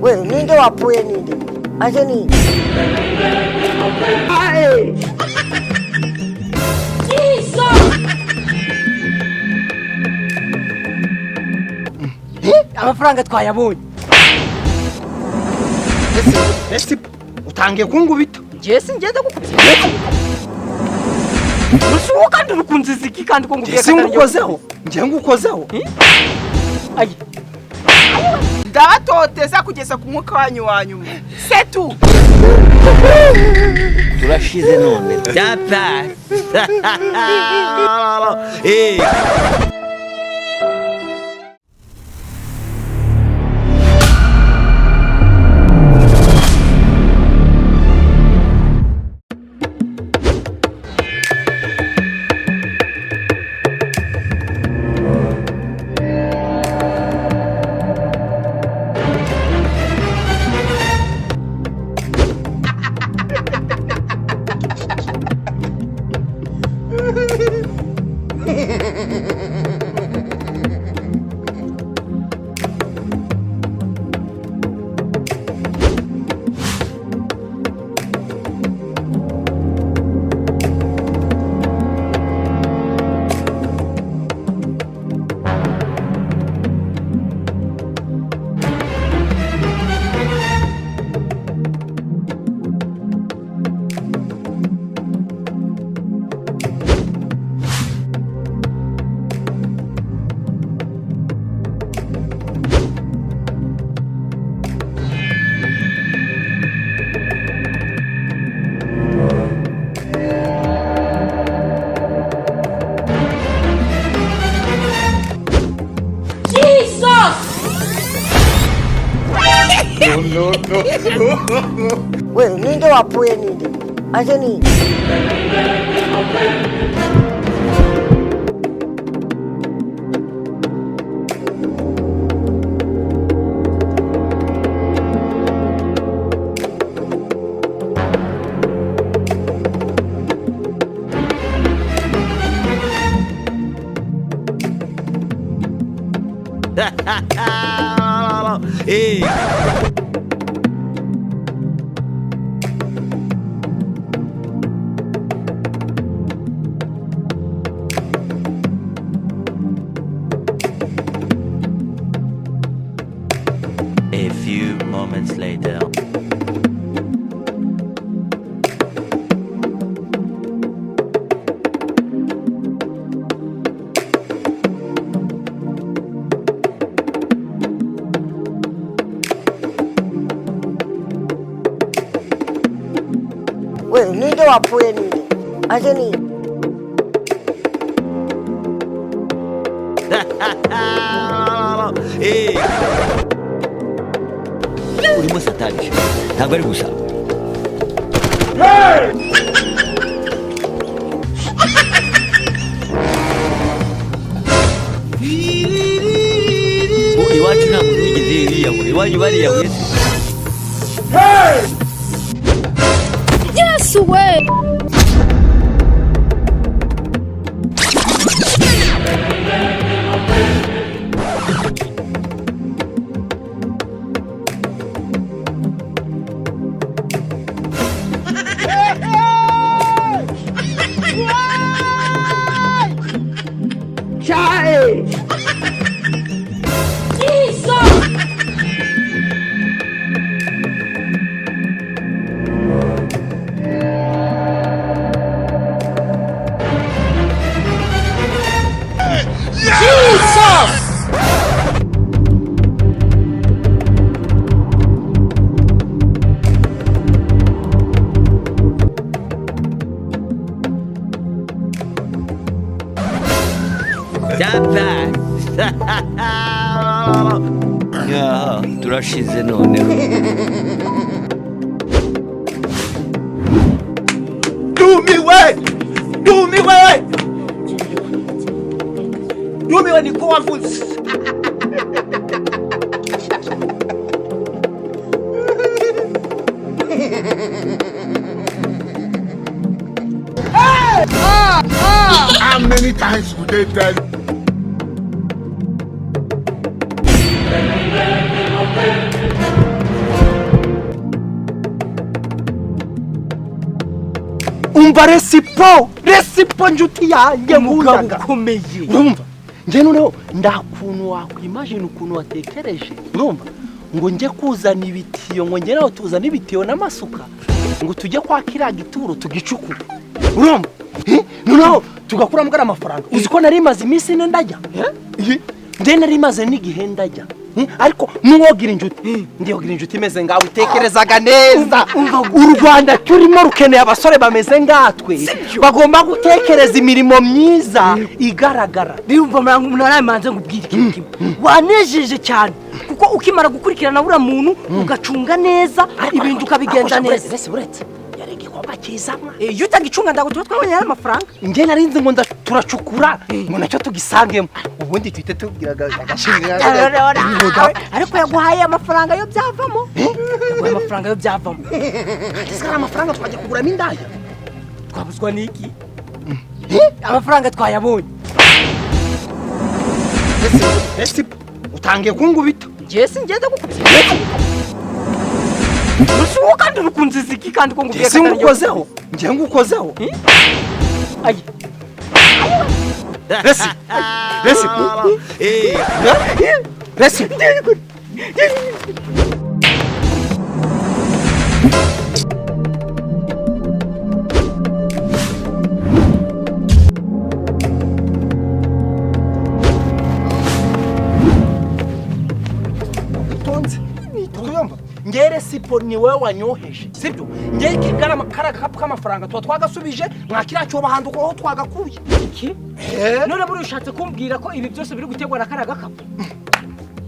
Wewe ninde wapuye ninde? Aje ni. Ai! Jesus! Amafaranga twayabonye. Ese utangiye kungubita? Jesi ngeze gukubita. Usuka ndirukunziza iki kandi ko ngubiye katanye. Ngukozeho. Ngiye ngukozeho. Ayi. Ndabatoteza kugeza ku mwuka wanyu wanyuma. Setu. Turashize none. Dapa. Eh. No. Wewe ninde wapuye ninde? Aje ni. Hey. A few moments later. Wewe ninde wapuye ninde? Aje ni. Hey. Urimo satani. Ntabwo ari gusa. Hey! Iwacu nta muntu wigeze yiyahura. Iwanyu bariyahuye. Hey! Yes way. Chai! Ya, turashize none. Dumiwe niko wavuze. How many times would they tell you? umva resipo njuti yanjye umugabo ukomeye. urumva nje noneho ndakuntu wakwimagine ukuntu watekereje urumva ngo nje kuzana ibitiyo ngo nje naho tuzana ibitiyo n'amasuka ngo tujye kwa kiraga ituro tugicukura urumva noneho tugakura mbwa amafaranga uzi ko nari maze iminsi ndajya nde nari maze n'igihe ndajya ariko nuwogira injuti ndiyogira injuti imeze ngawe itekerezaga neza u Rwanda turimo rukeneye abasore bameze ngatwe bagomba gutekereza imirimo myiza igaragara. Ndumva naramanze ngubwira ikintu wanejeje cyane kuko ukimara gukurikirana bura muntu ugacunga neza ibintu ukabigenza neza. Uretse yarege kwamba kizamwa iyo utagicunga ndago twabonye amafaranga nge narinzi ngo turacukura ngo nacyo tugisangemo ubundi twite tubwiraga agashinga ariko yaguhaye amafaranga yo byavamo amafaranga yo byavamo ndizara amafaranga twajya kuguramo indaya twabuzwa niki amafaranga twayabonye ese utangiye kungubita Jesse ngeze gukubita Usuka ndukunze ziki kandi ko ngubiye kandi ngukozeho ngiye ngukozeho ayi Resi ngere sipo ni wewe wanyoheje sibyo ngere kigarama karakapu k'amafaranga twa twagasubije mwakira cyo bahanduko aho twagakuye iki none buri ushatse kumbwira ko ibi byose biri gutegwa na karaga kapu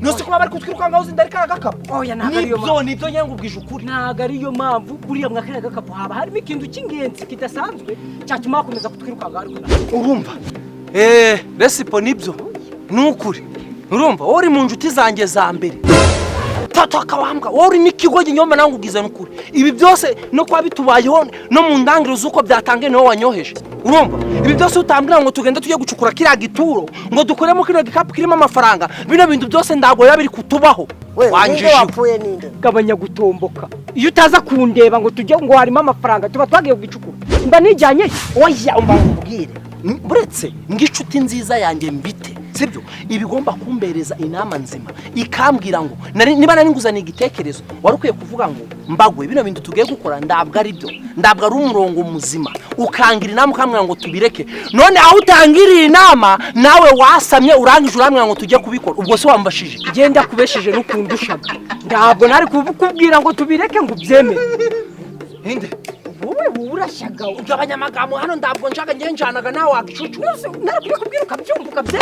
nose kuba bari kutwirukangaho uzindari karaga kapu oya ntabwo nibyo nyangubwije ukuri ntabwo ariyo mpamvu buriya mwakaraga kapu haba harimo ikintu cy'ingenzi kidasanzwe cyatuma bakomeza kutwirukanga ariko urumva resipo nibyo nukuri urumva uri mu njuti zanjye za mbere tata akawambwa wori n'ikigo ginyoma nangu ugize n'ukuri ibi byose no kwa bitubayeho no mu ndangiro zuko byatangiye no wanyoheje urumva ibi byose utambwira ngo tugenda tujye gucukura kiriya gituro ngo dukoremo kiriya gikapu kirimo amafaranga bino bintu byose ndago yabiri kutubaho wanjije wapfuye ninde gabanya gutomboka iyo utaza kundeba ngo tujye ngo harimo amafaranga tuba twagiye gucukura mba nijyanye oya umba ngubwire buretse ngicuti nziza yanjye mbite sibyo ibigomba kumbereza inama nzima ikambwira ngo niba nari nguzana igitekerezo warukwiye kuvuga ngo Mbagwe bino bintu tugiye gukora ndabwa ari byo ndabwa ari umurongo muzima ukangira inama ukamwira ngo tubireke none aho utangiriye inama nawe wasamye urangije uramwira ngo tujye kubikora ubwo se wambashije genda kubeshije n'ukundushaga ndabwo nari kubwira ngo tubireke ngo byeme inde wowe urashyaga ugabanya amagambo hano ndabwo nshaka ngiye njanaga nawe wagicucu nari kubwira ukabyumva bye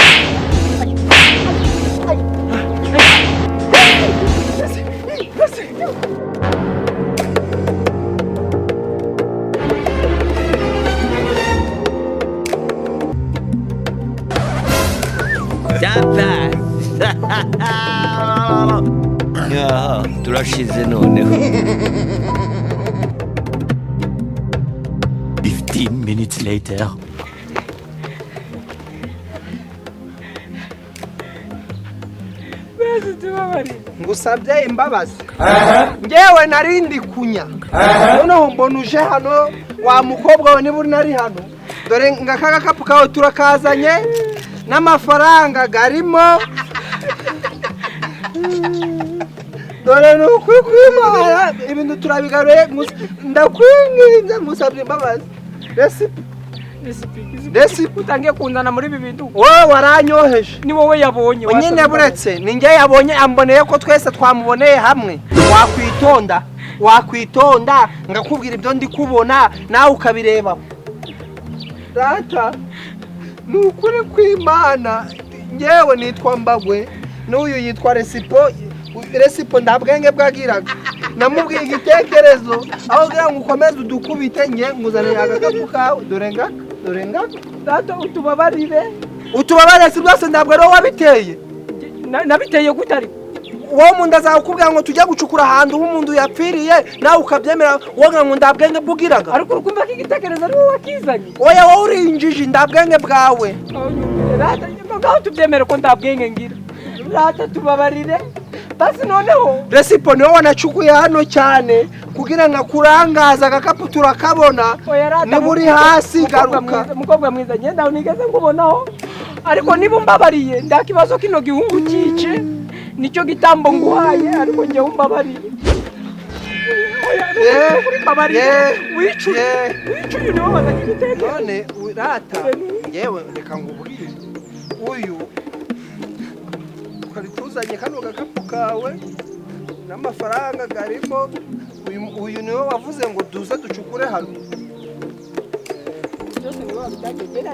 turashize noneho 15 minutes later. ngusabye imbabazi ngewe narindi kunya noneho mbona uje hano wa mukobwa we niba uri nari hano dore ngakaga kapu kawe turakazanye n'amafaranga garimo dore n'ukuri kwimana ibintu turabigaruye ndakwinginze ngusabye imbabazi resipi utangiye kunzana muri ibi bintu wowe waranyoheje ni wowe yabonye nyine buretse ni nge yabonye amboneye ko twese twamuboneye hamwe wakwitonda ngakubwira ibyo ndi kubona nawe ukabireba data ni ukuri kw'Imana ngewe nitwa Mbagwe n'uyu yitwa resipo nta bwenge bwagiraga namubwiye igitekerezo aho kugira ngo ukomeze udukubite nge nguzanire agakapu kawe dore ngaka data utubabarire si byose ntabwo ari wowe wabiteye nabiteye gutari wowe mu nda zawe ukubwira ngo tujye gucukura ahantu h'umuntu yapfiriye nawe ukabyemera wowe ngo nta bwenge bwugiraga ariko urukumva ko igitekerezo ari wowe wakizanye oya wowe uri injiji nta bwenge bwawe data ngaho tubyemere ko nta bwenge ngira data tubabarire basi noneho resipo niwe wanacukuye hano cyane kugira ngo akurangaza agakapu turakabona niba uri hasi garuka. Mukobwa mwiza ngenda unigeze ngubonaho ariko niba umbabariye nda kibazo kino gihungu cyice nicyo gitambo nguhaye ariko nge umbabariye. Wicuye niwo bazanye igitego. None urata yewe reka ngubwire uyu ukari tuzanye kano gakapu kawe n'amafaranga garimo uyu niwe wavuze ngo duze ducukure hano.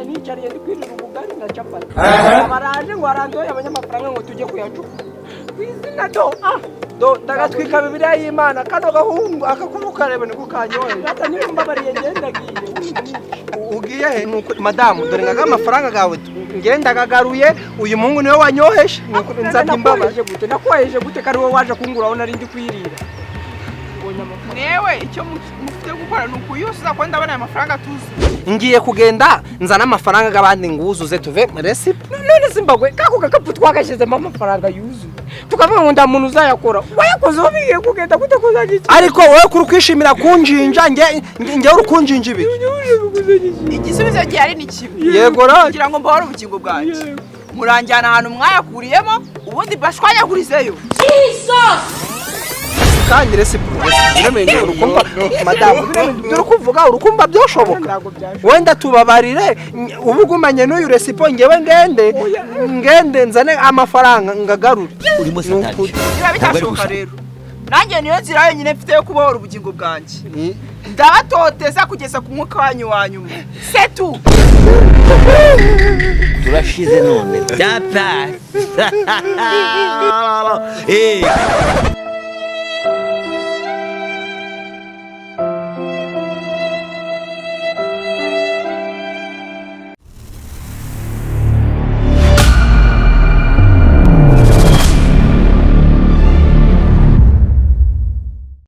Nicariye ndi kwirira ubugari na capati baraje ngo arandoye abanyamafaranga ngo tujye kuyacukura kwizina do ndagatwika Bibiliya y'Imana kano gahungu akakuru karebe niko kanyoye hata niba mbabariye ngendagiye ugiye he nuko madamu dore ngaga amafaranga gawe ngenda gagaruye uyu mungu niwe wanyoheshe nuko nzabye imbabaje gute nakwayeje gute kari wowe waje kunguraho nari ndi kwirira. Newe icyo mufite gukora nukuyusuza ko ndabana amafaranga tuzi. Ngiye kugenda nzana amafaranga gabandi nguzuze tuve recipe. None Zimbabwe kako gakapu twagashizemo amafaranga yuzuye tukavuga ngo ndamuntu uzayakora wayakoze wabiye kugenda gute kuzagiye. Ariko wowe kuri kwishimira kunjinja nge uri kunjinja ibi igisubizo gihari ni kibi. Yego ra kugira ngo mbahore ubugingo bwanjye muranjyana ahantu mwayakuriyemo ubundi bashwanyagurizeyo. Jesus kandi recipe biremeye urukumva madamu dore kuvuga urukumva byoshoboka wenda tubabarire ubugumanye n'uyu recipe ngewe ngende nzane amafaranga ngagarure urimo satani biba bitashoboka rero nanjye niyo nzira yenyine mfite yo kubohora ubugingo bwanjye ndabatoteza kugeza ku mwuka wanyu wa nyuma setu turashize none byapfa.